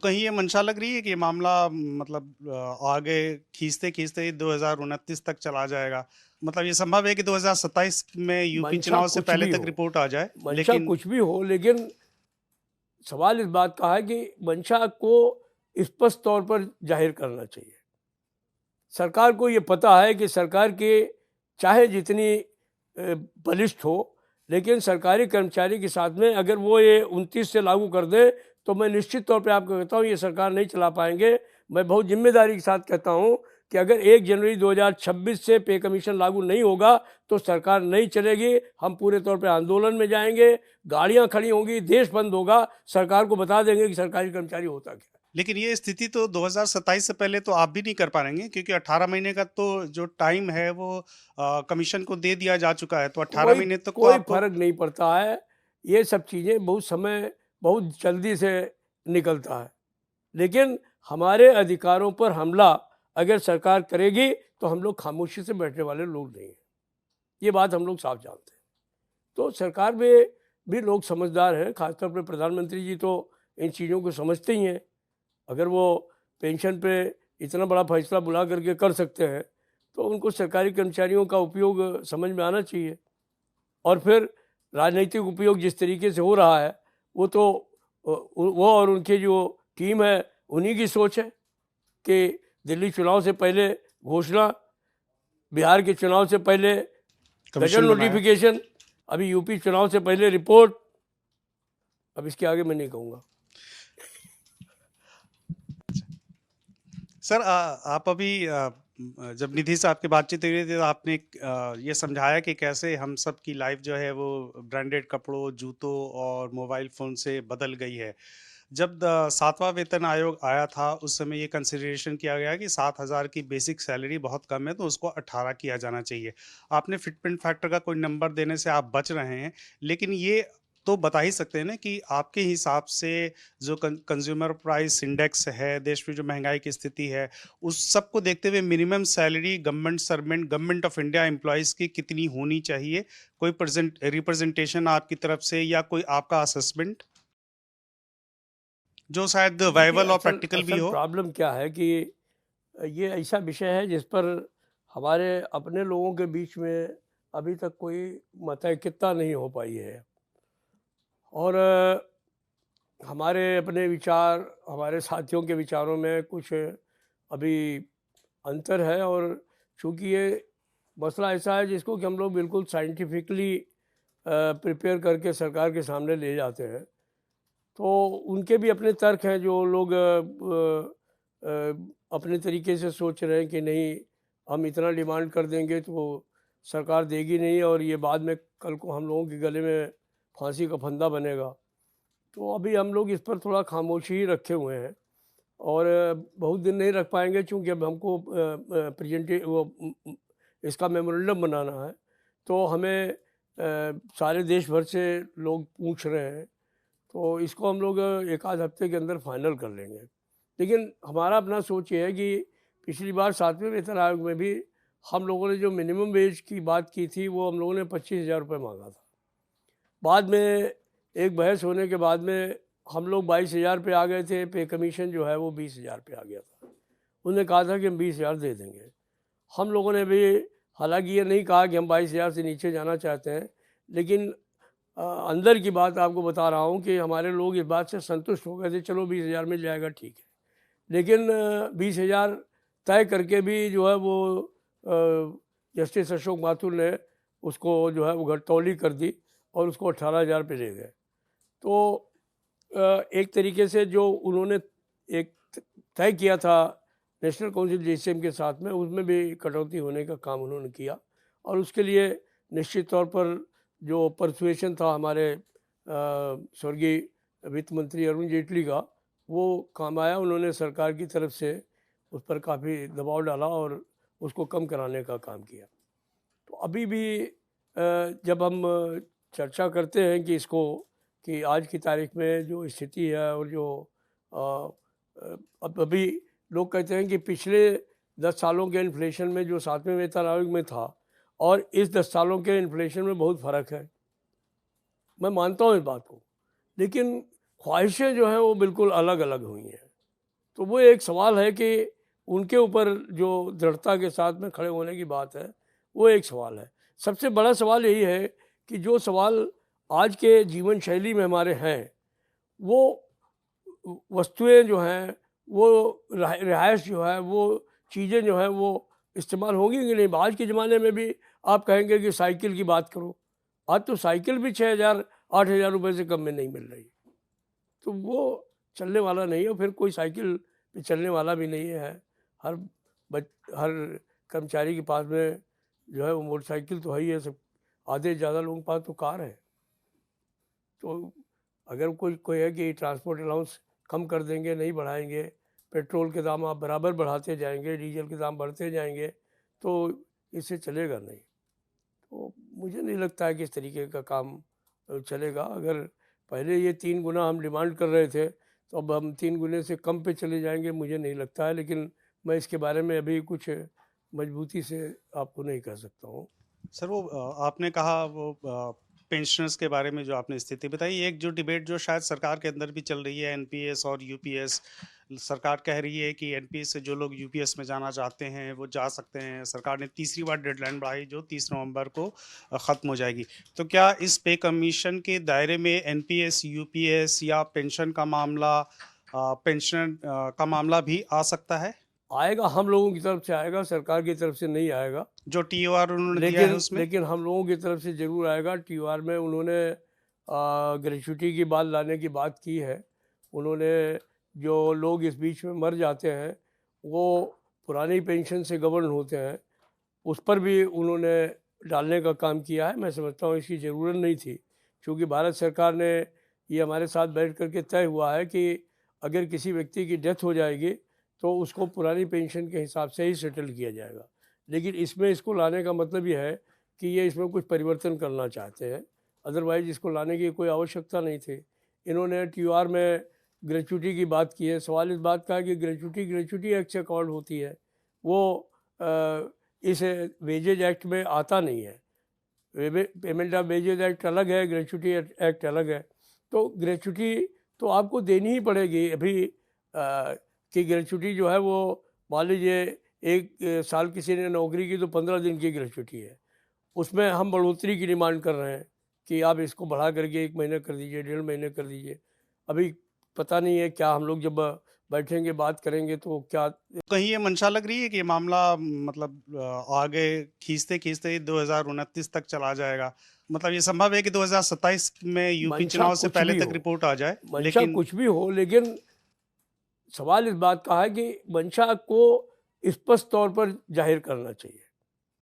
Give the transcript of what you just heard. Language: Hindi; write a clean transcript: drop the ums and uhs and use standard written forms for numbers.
कहीं ये मंशा लग रही है कि ये मामला मतलब आगे खींचते-खींचते 2029 तक चला जाएगा? मतलब ये संभव है कि 2027 में यूपी मंशा चुनाव से कुछ पहले भी तक हो, रिपोर्ट आ जाए, मंशा लेकिन कुछ भी हो, लेकिन सवाल इस बात का है कि मंशा को स्पष्ट तौर पर जाहिर करना चाहिए। सरकार को ये पता है कि सरकार के चाहे जितनी बलिष्ठ हो, लेकिन सरकारी कर्मचारी के साथ में अगर वो ये 29 से लागू कर दे तो मैं निश्चित तौर पे आपको कहता हूँ ये सरकार नहीं चला पाएंगे। मैं बहुत जिम्मेदारी के साथ कहता हूँ कि अगर 1 जनवरी 2026 से पे कमीशन लागू नहीं होगा तो सरकार नहीं चलेगी। हम पूरे तौर पे आंदोलन में जाएंगे, गाड़ियां खड़ी होंगी, देश बंद होगा, सरकार को बता देंगे कि सरकारी कर्मचारी होता क्या है। लेकिन ये स्थिति तो 2027 से पहले तो आप भी नहीं कर पाएंगे, क्योंकि 18 महीने का तो जो टाइम है वो कमीशन को दे दिया जा चुका है, तो 18 कोई महीने तक तो कोई आपको। फर्क नहीं पड़ता है। ये सब चीज़ें बहुत समय, बहुत जल्दी से निकलता है, लेकिन हमारे अधिकारों पर हमला अगर सरकार करेगी तो हम लोग खामोशी से बैठने वाले लोग नहीं हैं। ये बात हम लोग साफ जानते हैं। तो सरकार में भी लोग समझदार हैं, खासतौर पर प्रधानमंत्री जी तो इन चीज़ों को समझते ही हैं। अगर वो पेंशन पे इतना बड़ा फैसला बुला करके कर सकते हैं तो उनको सरकारी कर्मचारियों का उपयोग समझ में आना चाहिए। और फिर राजनीतिक उपयोग जिस तरीके से हो रहा है वो तो वो और उनकी जो टीम है उन्हीं की सोच है कि दिल्ली चुनाव से पहले घोषणा, बिहार के चुनाव से पहले गजल कमीशन बनाया। नोटिफिकेशन, अभी यूपी चुनाव से पहले रिपोर्ट। अब इसके आगे मैं नहीं कहूँगा। सर, आप अभी जब निधि से आपकी बातचीत हुई थी तो आपने ये समझाया कि कैसे हम सब की लाइफ जो है वो ब्रांडेड कपड़ों, जूतों और मोबाइल फ़ोन से बदल गई है। जब 7वां वेतन आयोग आया था उस समय ये कंसिडरेशन किया गया कि 7,000 की बेसिक सैलरी बहुत कम है, तो उसको 18 किया जाना चाहिए। आपने फिटमेंट फैक्टर का कोई नंबर देने से आप बच रहे हैं, लेकिन ये तो बता ही सकते हैं ना कि आपके हिसाब से जो कंज्यूमर प्राइस इंडेक्स है, देश में जो महंगाई की स्थिति है, उस सब को देखते हुए minimum salary government of India employees की कितनी होनी चाहिए? कोई रिप्रेजेंटेशन आपकी तरफ से या कोई आपका असेसमेंट, जो शायद देखिए, वायबल और असल प्रैक्टिकल भी असल हो? प्रॉब्लम क्या है कि ये ऐसा विषय है जिस पर हमारे अपने लोगों के बीच में अभी तक कोई मतैक्यता नहीं हो पाई है। और हमारे अपने विचार, हमारे साथियों के विचारों में कुछ अभी अंतर है। और चूँकि ये मसला ऐसा है जिसको कि हम लोग बिल्कुल साइंटिफिकली प्रिपेयर करके सरकार के सामने ले जाते हैं, तो उनके भी अपने तर्क हैं। जो लोग अपने तरीके से सोच रहे हैं कि नहीं, हम इतना डिमांड कर देंगे तो सरकार देगी नहीं और ये बाद में कल को हम लोगों के गले में फांसी का फंदा बनेगा। तो अभी हम लोग इस पर थोड़ा खामोशी ही रखे हुए हैं और बहुत दिन नहीं रख पाएंगे, चूँकि अब हमको प्रेजेंटे वो इसका मेमोरेंडम बनाना है। तो हमें सारे देश भर से लोग पूछ रहे हैं, तो इसको हम लोग एक आध हफ्ते के अंदर फाइनल कर लेंगे। लेकिन हमारा अपना सोच ये है कि पिछली बार 7वें वेतन आयोग में भी हम लोगों ने जो मिनिमम वेज की बात की थी वो हम लोगों ने 25,000 रुपये मांगा था। बाद में एक बहस होने के बाद में हम लोग 22,000 पे आ गए थे। पे कमीशन जो है वो 20,000 पे आ गया था। उन्होंने कहा था कि हम 20,000 दे देंगे। हम लोगों ने भी हालांकि ये नहीं कहा कि हम 22,000 से नीचे जाना चाहते हैं, लेकिन अंदर की बात आपको बता रहा हूँ कि हमारे लोग इस बात से संतुष्ट हो गए थे, चलो 20,000 मिल जाएगा, ठीक है। लेकिन 20,000 तय करके भी जो है वो जस्टिस अशोक माथुर ने उसको जो है वो घटतौली कर दी और उसको 18,000 पे ले गए। तो एक तरीके से जो उन्होंने एक तय किया था नेशनल काउंसिल जेसीएम के साथ में, उसमें भी कटौती होने का काम उन्होंने किया। और उसके लिए निश्चित तौर पर जो परसुएशन था हमारे स्वर्गीय वित्त मंत्री अरुण जेटली का, वो काम आया। उन्होंने सरकार की तरफ से उस पर काफ़ी दबाव डाला और उसको कम कराने का काम किया। तो अभी भी जब हम चर्चा करते हैं कि इसको, कि आज की तारीख में जो स्थिति है और जो अब अभी लोग कहते हैं कि पिछले 10 सालों के इन्फ्लेशन में जो 7वें वेतन आयोग में था और इस 10 सालों के इन्फ्लेशन में बहुत फ़र्क है। मैं मानता हूँ इस बात को, लेकिन ख्वाहिशें जो हैं वो बिल्कुल अलग अलग हुई हैं। तो वो एक सवाल है कि उनके ऊपर जो दृढ़ता के साथ में खड़े होने की बात है, वो एक सवाल है। सबसे बड़ा सवाल यही है कि जो सवाल आज के जीवन शैली में हमारे हैं, वो वस्तुएं जो हैं, वो रिहाइश जो है, वो चीज़ें जो हैं, वो इस्तेमाल होंगी कि नहीं। आज के ज़माने में भी आप कहेंगे कि साइकिल की बात करो, आज तो साइकिल भी 6,000 8,000 रुपये से कम में नहीं मिल रही। तो वो चलने वाला नहीं है, फिर कोई साइकिल पे चलने वाला भी नहीं है। हर हर कर्मचारी के पास में जो है वो मोटरसाइकिल तो है ही है, सब आधे ज़्यादा लोगों के पास तो कार है। तो अगर कोई है कि ट्रांसपोर्ट अलाउंस कम कर देंगे, नहीं बढ़ाएंगे, पेट्रोल के दाम आप बराबर बढ़ाते जाएंगे, डीजल के दाम बढ़ते जाएंगे, तो इससे चलेगा नहीं। तो मुझे नहीं लगता है कि इस तरीके का काम चलेगा। अगर पहले ये 3 गुना हम डिमांड कर रहे थे, तो अब हम 3 गुने से कम पे चले जाएंगे, मुझे नहीं लगता है। लेकिन मैं इसके बारे में अभी कुछ मजबूती से आपको नहीं कह सकता हूँ। सर वो आपने कहा वो पेंशनर्स के बारे में जो आपने स्थिति बताई, एक जो डिबेट जो शायद सरकार के अंदर भी चल रही है, एनपीएस और यूपीएस, सरकार कह रही है कि एनपीएस से जो लोग यूपीएस में जाना चाहते हैं वो जा सकते हैं। सरकार ने तीसरी बार डेडलाइन बढ़ाई जो 30 नवंबर को ख़त्म हो जाएगी। तो क्या इस पे कमीशन के दायरे में एनपीएस, यूपीएस या पेंशन का मामला, पेंशन का मामला भी आ सकता है? आएगा, हम लोगों की तरफ से आएगा, सरकार की तरफ से नहीं आएगा। जो टीओआर उन्होंने दिया है उसमें? लेकिन हम लोगों की तरफ से ज़रूर आएगा। टीओआर में उन्होंने ग्रेच्युटी की बात लाने की बात की है। उन्होंने जो लोग इस बीच में मर जाते हैं, वो पुरानी पेंशन से गवर्न होते हैं, उस पर भी उन्होंने डालने का काम किया है। मैं समझता हूँ इसकी ज़रूरत नहीं थी, क्योंकि भारत सरकार ने ये हमारे साथ बैठ कर के तय हुआ है कि अगर किसी व्यक्ति की डेथ हो जाएगी तो उसको पुरानी पेंशन के हिसाब से ही सेटल किया जाएगा। लेकिन इसमें इसको लाने का मतलब ये है कि ये इसमें कुछ परिवर्तन करना चाहते हैं, अदरवाइज़ इसको लाने की कोई आवश्यकता नहीं थी। इन्होंने टीओआर में ग्रेच्युटी की बात की है। सवाल इस बात का है कि ग्रेच्युटी एक्ट से अकॉर्ड होती है, वो इस वेजेज एक्ट में आता नहीं है। पेमेंट ऑफ वेजेज एक्ट अलग है, ग्रेच्युटी एक्ट अलग है। तो ग्रेच्युटी तो आपको देनी ही पड़ेगी। अभी कि ग्रेच्युटी जो है वो मान लीजिए 1 साल किसी ने नौकरी की तो 15 दिन की ग्रेच्युटी है, उसमें हम बढ़ोतरी की डिमांड कर रहे हैं कि आप इसको बढ़ा करके 1 महीने कर दीजिए, 1.5 महीने कर दीजिए। अभी पता नहीं है क्या, हम लोग जब बैठेंगे बात करेंगे तो क्या कहीं ये मंशा लग रही है कि ये मामला मतलब आगे खींचते-खींचते 2029 तक चला जाएगा। मतलब ये संभव है कि 2027 में यूपी मंशा चुनाव से कुछ पहले भी तक हो, रिपोर्ट आ जाए, मंशा लेकिन कुछ भी हो, लेकिन सवाल इस बात का है कि मंशा को स्पष्ट तौर पर जाहिर करना चाहिए।